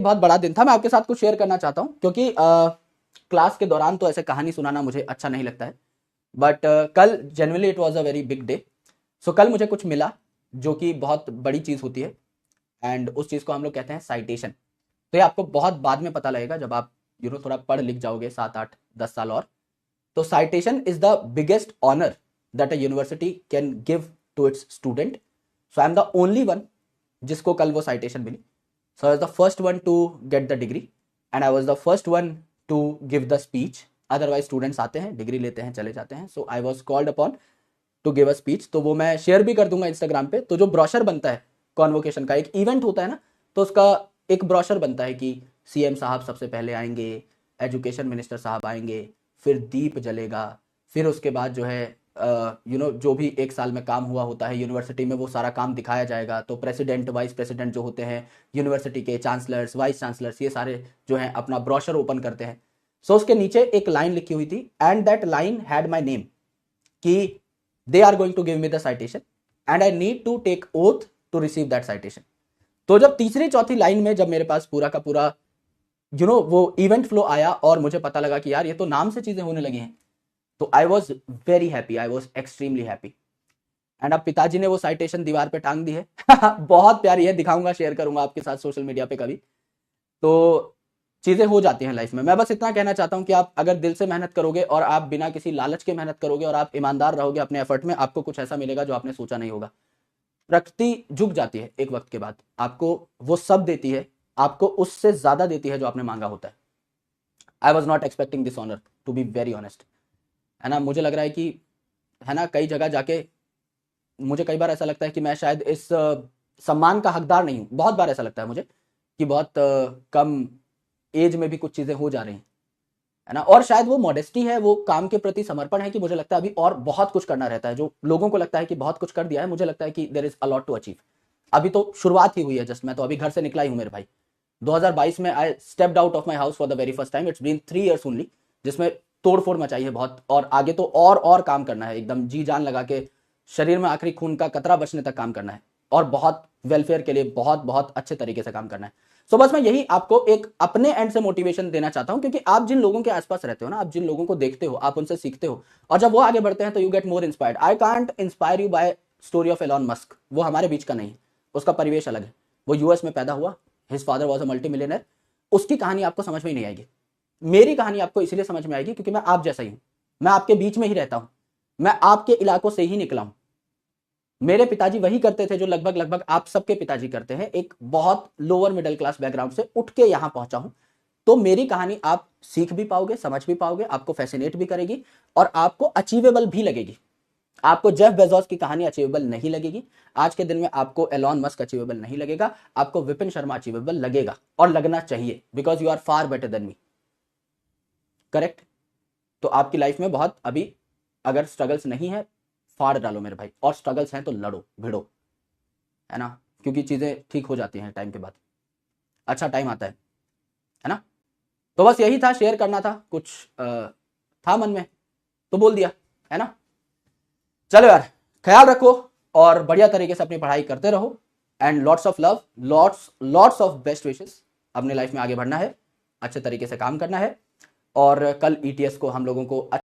बहुत बड़ा दिन था, मैं आपके साथ कुछ शेयर करना चाहता हूँ क्योंकि क्लास के दौरान तो ऐसे कहानी सुनाना मुझे अच्छा नहीं लगता है, बट कल generally it was a very big day. So कल मुझे कुछ मिला जो कि बहुत बड़ी चीज़ होती है, एंड उस चीज़ को हम लोग कहते हैं साइटेशन। तो ये आपको बहुत बाद में पता लगेगा जब आप थोड़ा पढ़ लिख जाओगे 7 8 10 साल और। तो citation is the biggest honor that a university can give to its student. So I am the only one जिसको कल वो citation milli. So I was the first one to get the degree and I was the first one to give the speech. Otherwise students आते हैं, degree लेते हैं, चले जाते हैं. So I was called upon to give a speech. तो वो मैं शेयर भी कर दूंगा इंस्टाग्राम पे. तो जो ब्रोशर बनता है कॉन्वोकेशन का, एक इवेंट होता है ना, तो उसका एक ब्रोशर बनता है कि सीएम साहब सबसे पहले आएंगे, एजुकेशन मिनिस्टर साहब आएंगे, फिर दीप जलेगा, फिर उसके बाद जो है जो भी एक साल में काम हुआ होता है यूनिवर्सिटी में वो सारा काम दिखाया जाएगा। तो प्रेसिडेंट वाइस प्रेसिडेंट जो होते हैं यूनिवर्सिटी के, चांसलर्स वाइस चांसलर्स, ये सारे जो हैं अपना ब्रोशर ओपन करते हैं। सो उसके नीचे एक लाइन लिखी हुई थी and that line had my name कि they are going to give me the citation and I need to take oath to receive that citation. तो जब तीसरी चौथी लाइन में जब मेरे पास पूरा का पूरा वो इवेंट फ्लो आया और मुझे पता लगा कि यार ये तो नाम से चीजें होने लगी हैं, तो I was very happy, I was extremely happy. And अब पिताजी ने वो साइटेशन दीवार पे टांग दी है बहुत प्यारी है, दिखाऊंगा, शेयर करूंगा आपके साथ सोशल मीडिया पे कभी। तो चीजें हो जाती हैं लाइफ में। मैं बस इतना कहना चाहता हूं कि आप अगर दिल से मेहनत करोगे और आप बिना किसी लालच के मेहनत करोगे और आप ईमानदार रहोगे अपने एफर्ट में, आपको कुछ ऐसा मिलेगा जो आपने सोचा नहीं होगा। प्रकृति झुक जाती है एक वक्त के बाद, आपको वो सब देती है, आपको उससे ज्यादा देती है जो आपने मांगा होता है। I was not expecting this honour to be very honest, है ना। मुझे लग रहा है कि, है ना, कई जगह जाके मुझे कई बार ऐसा लगता है कि मैं शायद इस सम्मान का हकदार नहीं हूं। बहुत बार ऐसा लगता है मुझे कि बहुत कम एज में भी कुछ चीजें हो जा रही हैं, है ना। और शायद वो मॉडेस्टी है, वो काम के प्रति समर्पण है कि मुझे लगता है अभी और बहुत कुछ करना रहता है। जो लोगों को लगता है कि बहुत कुछ कर दिया है, मुझे लगता है कि there is a lot to achieve. अभी तो शुरुआत ही हुई है, जस्ट मैं तो अभी घर से निकला ही हूं मेरे भाई। 2022 में I stepped out of my house for the very first time. It's been 3 years only, जिसमें तोड़ फोड़ मचाई है बहुत, और आगे तो और काम करना है, एकदम जी जान लगा के शरीर में आखिरी खून का कतरा बचने तक काम करना है, और बहुत वेलफेयर के लिए बहुत बहुत अच्छे तरीके से काम करना है। सो बस मैं यही आपको एक अपने एंड से मोटिवेशन देना चाहता हूं, क्योंकि आप जिन लोगों के आसपास रहते हो ना, आप जिन लोगों को देखते हो, आप उनसे सीखते हो, और जब वो आगे बढ़ते हैं तो you get more inspired. I can't inspire you bye story of Elon Musk, वो हमारे बीच का नहीं है, उसका परिवेश अलग है। वो यूएस में पैदा हुआ, his father was a multi millionaire. उसकी कहानी आपको समझ में ही नहीं आएगी। मेरी कहानी आपको इसलिए समझ में आएगी क्योंकि मैं आप जैसा ही हूं, मैं आपके बीच में ही रहता हूं, मैं आपके इलाकों से ही निकला हूं। मेरे पिताजी वही करते थे जो लगभग लगभग आप सबके पिताजी करते हैं। एक बहुत लोअर मिडिल क्लास बैकग्राउंड से उठ के यहां पहुंचा हूं। तो मेरी कहानी आप सीख भी पाओगे, समझ भी पाओगे, आपको फैसिनेट भी करेगी, और आपको अचीवेबल भी लगेगी। आपको जेफ बेजोस की कहानी अचीवेबल नहीं लगेगी आज के दिन में, आपको एलॉन मस्क अचीवेबल नहीं लगेगा, आपको विपिन शर्मा अचीवेबल लगेगा, और लगना चाहिए, because you are far better than me. Correct. तो आपकी लाइफ में बहुत अभी अगर स्ट्रगल्स नहीं है, फाड़ डालो मेरे भाई, और स्ट्रगल्स हैं तो लड़ो भिड़ो, है ना, क्योंकि चीजें ठीक हो जाती हैं टाइम के बाद, अच्छा टाइम आता है ना। तो बस यही था, शेयर करना था, कुछ था मन में तो बोल दिया, है ना। चलो यार, ख्याल रखो और बढ़िया तरीके से अपनी पढ़ाई करते रहो, and lots of love, lots lots of best wishes. अपनी लाइफ में आगे बढ़ना है, अच्छे तरीके से काम करना है, और कल ईटीएस को हम लोगों को